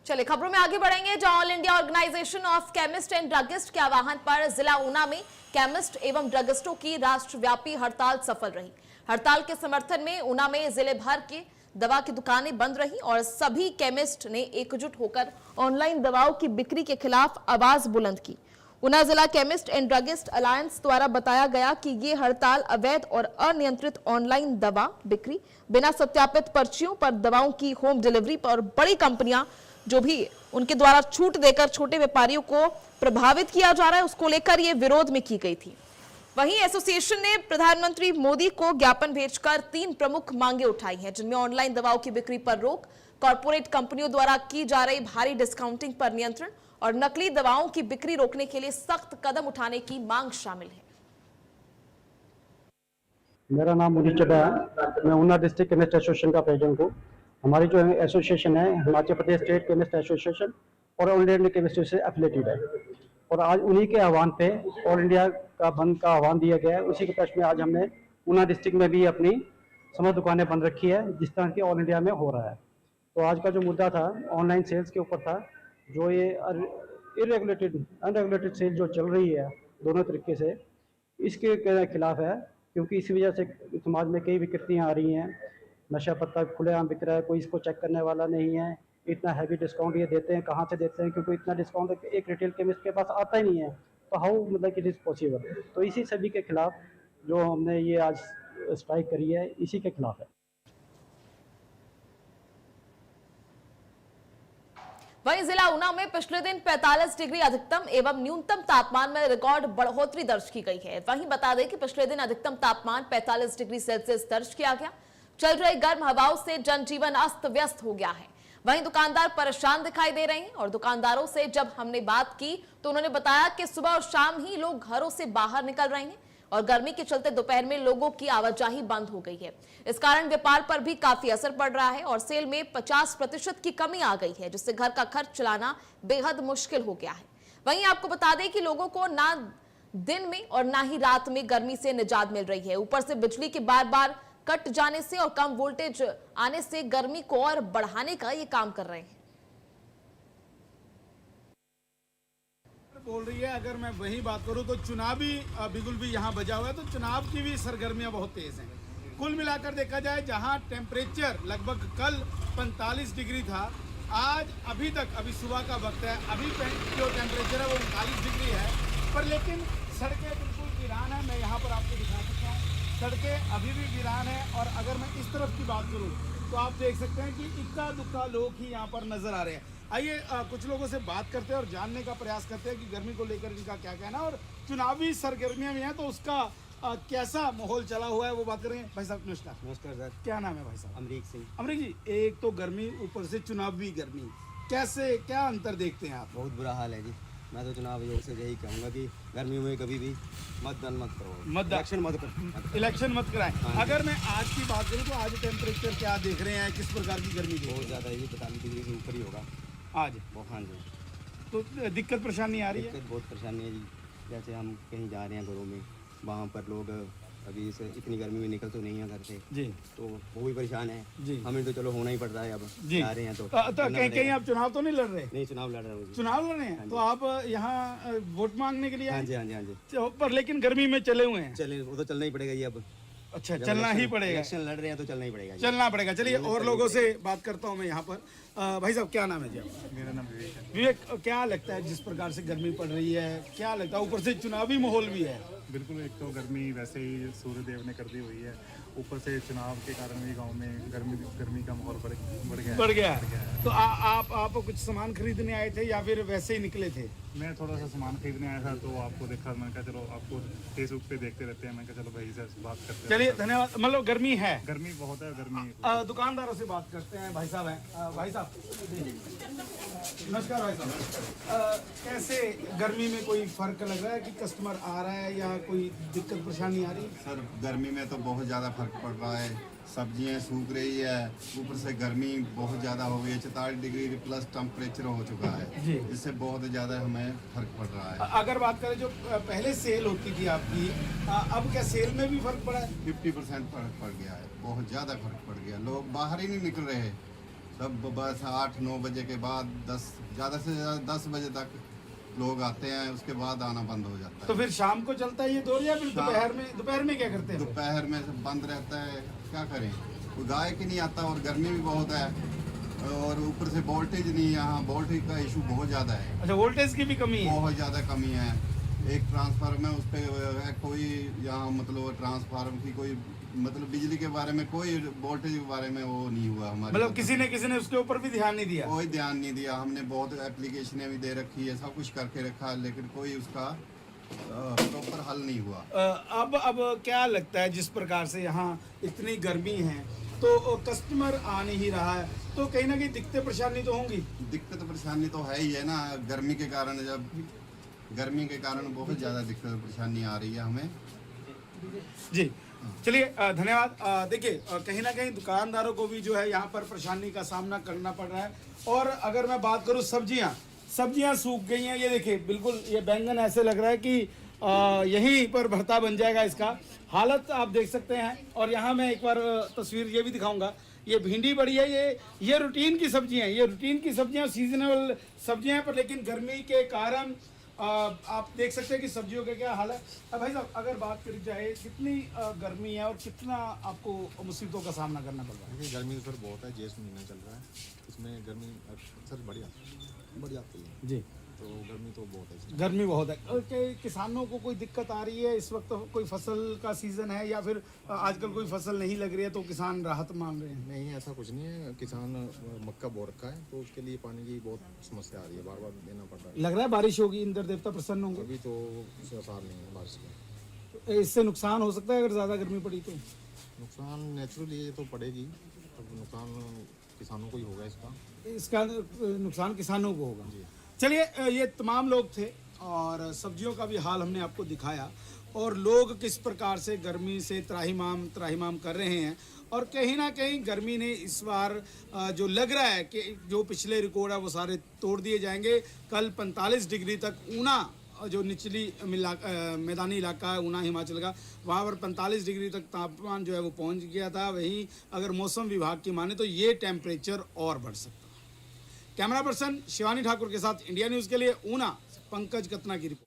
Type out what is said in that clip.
चलिए खबरों में आगे बढ़ेंगे, जहां All India Organisation of Chemist and Druggist के आह्वान पर जिला ऊना में केमिस्ट एवं ड्रगिस्टों की राष्ट्रव्यापी हड़ताल सफल रही। हड़ताल के समर्थन में ऊना में जिले भर की दवा की दुकानें बंद रही और सभी केमिस्ट ने एकजुट होकर ऑनलाइन दवाओं की बिक्री के खिलाफ आवाज बुलंद की। ऊना जिला केमिस्ट एंड ड्रगिस्ट अलायंस द्वारा बताया गया कि ये हड़ताल अवैध और अनियंत्रित ऑनलाइन दवा बिक्री, बिना सत्यापित पर्चियों पर दवाओं की होम डिलीवरी पर बड़ी कंपनियां जो भी उनके द्वारा छूट देकर छोटे व्यापारियों को प्रभावित किया जा रहा है, उसको लेकर ये विरोध में की गई थी। वहीं एसोसिएशन ने प्रधानमंत्री मोदी को ज्ञापन भेजकर 3 प्रमुख मांगे उठाई हैं, जिनमें ऑनलाइन दवाओं की बिक्री पर रोक, कॉर्पोरेट कंपनियों द्वारा की जा रही भारी डिस्काउंटिंग पर नियंत्रण और नकली दवाओं की बिक्री रोकने के लिए सख्त कदम उठाने की मांग शामिल है। मेरा नाम मुनीर चड्ढा है, मैं ऊना डिस्ट्रिक्ट केमिस्ट एसोसिएशन का प्रेसिडेंट हूँ। हमारी जो एसोसिएशन है Himachal Pradesh state chemist association और ऑल इंडिया केमिस्ट से एफिलेटेड है और आज उन्हीं के आह्वान पे ऑल इंडिया का बंद का आह्वान दिया गया है। उसी के पक्ष में आज हमने ऊना डिस्ट्रिक्ट में भी अपनी समस्त दुकानें बंद रखी है, जिस तरह की ऑल इंडिया में हो रहा है। तो आज का जो मुद्दा था ऑनलाइन सेल्स के ऊपर था, जो ये अनरेगुलेटेड सेल जो चल रही है दोनों तरीके से, इसके खिलाफ है, क्योंकि इसी वजह से समाज में कई विकृतियाँ आ रही हैं। नशा पत्ता खुलेआम बिक रहा है, कोई इसको चेक करने वाला नहीं है। इतना हैवी डिस्काउंट ये देते हैं, कहाँ से देते हैं, क्योंकि इतना डिस्काउंट एक रिटेल केमिस्ट के पास आता ही नहीं है, तो हाउ मतलब इट इज़ पॉसिबल। तो इसी सभी के खिलाफ जो हमने ये आज स्ट्राइक करी है, इसी के खिलाफ है। वहीं जिला ऊना में पिछले दिन 45 डिग्री अधिकतम एवं न्यूनतम तापमान में रिकॉर्ड बढ़ोतरी दर्ज की गई है। वहीं बता दें कि पिछले दिन अधिकतम तापमान 45 डिग्री सेल्सियस दर्ज किया गया। चल रही गर्म हवाओं से जनजीवन अस्त व्यस्त हो गया है। वहीं दुकानदार परेशान दिखाई दे रहे हैं और दुकानदारों से जब हमने बात की तो उन्होंने बताया कि सुबह और शाम ही लोग घरों से बाहर निकल रहे हैं और गर्मी के चलते दोपहर में लोगों की आवाजाही बंद हो गई है। इस कारण व्यापार पर भी काफी असर पड़ रहा है और सेल में 50% की कमी आ गई है, जिससे घर का खर्च चलाना बेहद मुश्किल हो गया है। वहीं आपको बता दें कि लोगों को ना दिन में और ना ही रात में गर्मी से निजात मिल रही है। ऊपर से बिजली के बार बार कट जाने से और कम वोल्टेज आने से गर्मी को और बढ़ाने का ये काम कर रहे हैं। बोल रही है, अगर मैं वही बात करूं तो चुनावी बिगुल भी यहाँ बजा हुआ है, तो चुनाव की भी सरगर्मियां बहुत तेज हैं। कुल मिलाकर देखा जाए, जहां टेम्परेचर लगभग कल 45 डिग्री था, आज अभी तक अभी सुबह का वक्त है, अभी जो टेम्परेचर है वो 39 डिग्री है, पर लेकिन सड़कें बिल्कुल वीरान है। मैं यहाँ पर आपको दिखा सकता हूँ, सड़कें अभी भी वीरान है। और अगर मैं इस तरफ की बात करूँ तो आप देख सकते हैं कि इक्का दुक्का लोग ही यहाँ पर नजर आ रहे हैं। आइए कुछ लोगों से बात करते हैं और जानने का प्रयास करते हैं कि गर्मी को लेकर इनका क्या कहना है और चुनावी सरगर्मियां भी हैं तो उसका कैसा माहौल चला हुआ है, वो बात करेंगे। भाई साहब नमस्कार। नमस्कार सर। क्या नाम है भाई साहब? अमरीक सिंह। अमरीक जी, एक तो गर्मी, ऊपर से चुनावी गर्मी, कैसे क्या अंतर देखते हैं आप? बहुत बुरा हाल है जी। मैं तो चुनाव आयोग से यही कहूँगा कि गर्मी में कभी भी मतदान मत करो, इलेक्शन मत कराएं। अगर मैं आज की बात करूँ तो आज टेम्परेचर क्या देख रहे हैं, किस प्रकार की गर्मी? बहुत ज़्यादा है जी, 45 डिग्री से ऊपर ही होगा आज। हाँ जी। तो दिक्कत परेशानी आ रही है? दिक्कत बहुत परेशानी है जी। जैसे हम कहीं जा रहे हैं घरों में, वहाँ पर लोग अभी से इतनी गर्मी में निकल तो नहीं है घर से जी, तो वो भी परेशान है जी। हमें तो चलो होना ही पड़ रहा है, अब जा रहे हैं तो कहीं आप चुनाव तो नहीं लड़ रहे? नहीं, चुनाव लड़ रहे हैं। चुनाव लड़ रहे हैं तो आप यहाँ वोट मांगने के लिए? हाँ जी, हाँ जी, हाँ जी। पर लेकिन गर्मी में चले हुए हैं। चले, वो तो चलना ही पड़ेगा जी अब। अच्छा, चलना ही पड़ेगा। इलेक्शन लड़ रहे हैं तो चलना ही पड़ेगा। चलना पड़ेगा। चलिए और लोगों से बात करता हूँ मैं यहाँ पर। भाई साहब क्या नाम है जी? मेरा नाम विवेक है। विवेक, क्या लगता है जिस प्रकार से गर्मी पड़ रही है, क्या लगता है ऊपर से चुनावी माहौल भी है? बिल्कुल, एक तो गर्मी वैसे ही सूर्य देव ने कर दी हुई है, ऊपर से चुनाव के कारण भी गांव में गर्मी का माहौल बढ़ गया है। तो आप कुछ सामान खरीदने आए थे या फिर वैसे ही निकले थे? मैं थोड़ा सा सामान खरीदने आया था तो आपको देखा, मैंने कहा चलो आपको फेसबुक पे देखते रहते हैं, मैं कहा चलो भाई से बात करते हैं। चलिए धन्यवाद। मतलब गर्मी है, गर्मी बहुत है। गर्मी दुकानदारों से बात करते हैं। भाई साहब हैं, भाई साहब नमस्कार। भाई साहब कैसे गर्मी में कोई फर्क लग रहा है कि कस्टमर आ रहा है या कोई दिक्कत परेशानी आ रही है? सर गर्मी में तो बहुत ज़्यादा फर्क पड़ रहा है, सब्जियां सूख रही है, ऊपर से गर्मी बहुत ज़्यादा हो गई है, 44 डिग्री प्लस टेम्परेचर हो चुका है, जिससे बहुत ज़्यादा हमें फर्क पड़ रहा है। अगर बात करें जो पहले सेल होती थी आपकी, अब क्या सेल में भी फर्क पड़ा है? 50% फर्क पड़ गया है, बहुत ज़्यादा फर्क पड़ गया। लोग बाहर ही नहीं निकल रहे, सब बस 8-9 बजे के बाद 10 ज़्यादा से ज़्यादा 10 बजे तक लोग आते हैं, उसके बाद आना बंद हो जाता है। तो फिर शाम को चलता है ये दौर या फिर दोपहर में क्या करते हैं? दोपहर में सब बंद रहता है, क्या करें, कोई गायक ही नहीं आता और गर्मी भी बहुत है और ऊपर से वोल्टेज नहीं है, यहाँ वोल्टेज का इशू बहुत ज़्यादा है। अच्छा, वोल्टेज की भी कमी है? बहुत ज़्यादा कमी है। एक ट्रांसफार्मर है, उस पर कोई यहाँ मतलब ट्रांसफार्मर की कोई मतलब बिजली के बारे में कोई वोल्टेज के बारे में वो नहीं हुआ हमारे, मतलब किसी ने उसके ऊपर भी ध्यान नहीं दिया? कोई ध्यान नहीं दिया। हमने बहुत एप्लीकेशनें भी दे रखी है, सब कुछ करके रखा है, लेकिन कोई उसका प्रॉपर हल नहीं हुआ। अब क्या लगता है, जिस प्रकार से यहाँ इतनी गर्मी है तो कस्टमर आ नहीं रहा है, तो कहीं ना कहीं दिक्कत परेशानी तो होंगी? दिक्कत परेशानी तो है ही है ना, गर्मी के कारण, जब गर्मी के कारण बहुत ज़्यादा दिक्कत परेशानी आ रही है हमें। जी चलिए, धन्यवाद। देखिए, कहीं ना कहीं दुकानदारों को भी जो है यहाँ पर परेशानी का सामना करना पड़ रहा है। और अगर मैं बात करूँ सब्जियाँ सूख गई हैं। ये देखिए, बिल्कुल ये बैंगन ऐसे लग रहा है कि यहीं पर भरता बन जाएगा इसका, हालत आप देख सकते हैं। और यहाँ मैं एक बार तस्वीर ये भी दिखाऊंगा, ये भिंडी बड़ी है, ये रूटीन की सब्जियाँ हैं, ये रूटीन की सब्जियाँ, सीजनेबल सब्जियाँ हैं, पर लेकिन गर्मी के कारण आप देख सकते हैं कि सब्जियों का क्या हाल है। अब भाई साहब, अगर बात करी जाए, कितनी गर्मी है और कितना आपको मुसीबतों का सामना करना पड़ रहा है? देखिए, गर्मी तो सर बहुत है, ज्येष्ठ महीना चल रहा है, इसमें गर्मी सर बढ़िया आती है जी। तो गर्मी तो बहुत है इसमें। गर्मी बहुत है। और क्या किसानों को कोई दिक्कत आ रही है इस वक्त? कोई फसल का सीजन है या फिर आजकल कोई फसल नहीं लग रही है तो किसान राहत मांग रहे हैं? नहीं, ऐसा कुछ नहीं है, किसान मक्का बो रखा है तो उसके लिए पानी की बहुत समस्या आ रही है, बार बार देना पड़ रहा है। लग रहा है बारिश होगी, इंद्र देवता प्रसन्न होंगे? अभी तो आसार नहीं है बारिश का। तो इससे नुकसान हो सकता है अगर ज़्यादा गर्मी पड़ी तो? नुकसान नेचुरली ये तो पड़ेगी, अब नुकसान किसानों को ही होगा इसका नुकसान किसानों को होगा। चलिए, ये तमाम लोग थे और सब्जियों का भी हाल हमने आपको दिखाया और लोग किस प्रकार से गर्मी से त्राहिमाम कर रहे हैं। और कहीं ना कहीं गर्मी ने इस बार जो लग रहा है कि जो पिछले रिकॉर्ड है वो सारे तोड़ दिए जाएंगे। कल 45 डिग्री तक ऊना, जो निचली मैदानी इलाका है ऊना हिमाचल का, वहाँ पर 45 डिग्री तक तापमान जो है वो पहुँच गया था। वहीं अगर मौसम विभाग की माने तो ये टेम्परेचर और बढ़ सकता है। कैमरा पर्सन शिवानी ठाकुर के साथ इंडिया न्यूज़ के लिए ऊना पंकज कतना की रिपोर्ट।